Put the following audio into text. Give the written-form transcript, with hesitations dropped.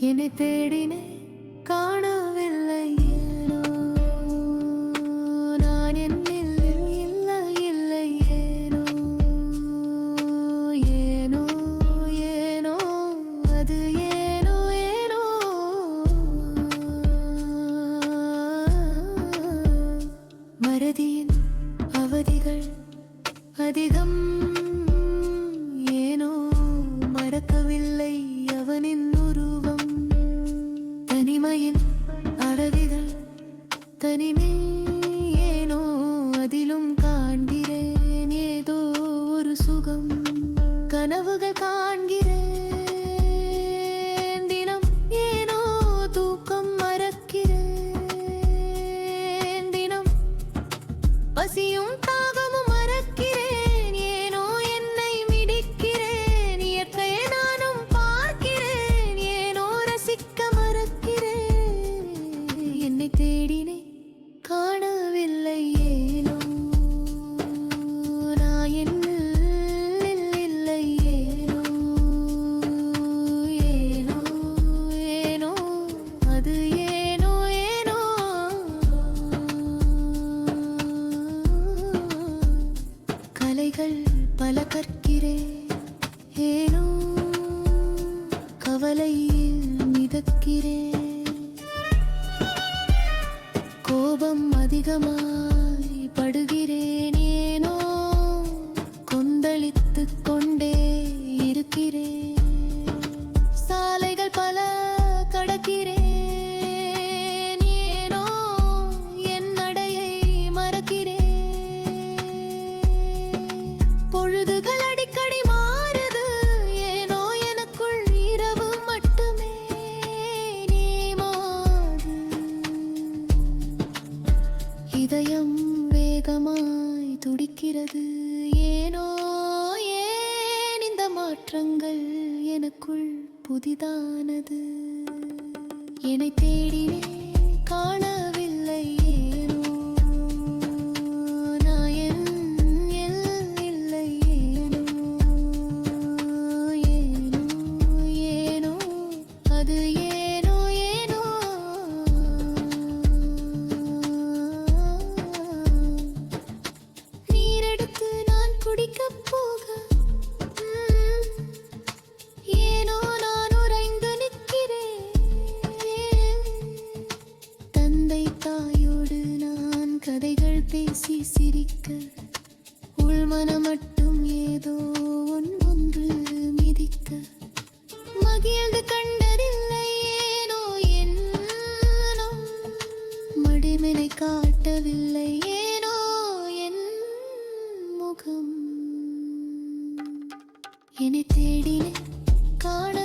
என்னை தேடினே காணவில்லை ஏனோ நான் என்னில் இல்லை இல்லை ஏனோ ஏனோ ஏனோ அது ஏனோ ஏனோ மறதியின் அவதிகள் அதிகம் ஏனோ மறக்கவில்லை அவனின் உருவம் தனிமையின் அழகிகள் தனிமை ஏனோ அதிலும் காண்கிறேன் ஏதோ ஒரு சுகம் கனவுகள் காண்கிறேன் தினம் ஏனோ தூக்கம் மறக்கிறேன் தினம் பசியும் தாகமும் மறக்கிறேன் ஏனோ என்னை மிடிக்கிறேன் இயற்கையை நானும் பார்க்கிறேன் ஏனோ ரசிக்க மறக்கிறேன் என்னை தேடினே காணவில்லை ஏனோ நான் என்னில் இல்லை ஏனோ ஏனோ ஏனோ அது ஏனோ ஏனோ கலைகள் பல கற்கிறேன் ஏனோ கவலையில் மிதக்கிறேன் கோபம் அதிகமாய் படுகிறேன் ஏனோ கொந்தளித்துக் கொண்டே இருக்கிறேன் சாலைகள் பல கடக்கிறேன் ஏனோ என் நடையை மறக்கிறேன் பொழுதுகள் அடிக்கடி மாறுது ஏனோ எனக்குள் இரவு மட்டுமே நீமாது இதயம் வேகமாய் துடிக்கிறது ஏனோ ஏன் இந்த மாற்றங்கள் எனக்குள் புதிதானது என்னை தேடினே காணவில்லை ஏனோ நான் இல்லை ஏனோ ஏனோ ஏனோ அது ஏனோ ஏனோ நீரெடுத்து நான் குடிக்கப் போக ஏனோ நான் உறைந்து நிற்கிறேன் தந்தை தாயோடு நான் கதைகள் பேசி சிரிக்க உள்மனம் மட்டும் ஏதோ ஒன்று மிதிக்க மகிழ்ந்து கண்டதில்லை ஏனோ என்னோ மடிமெனை காட்டவில்லை ஏனோ என் முகம் என்னை தேடினே காண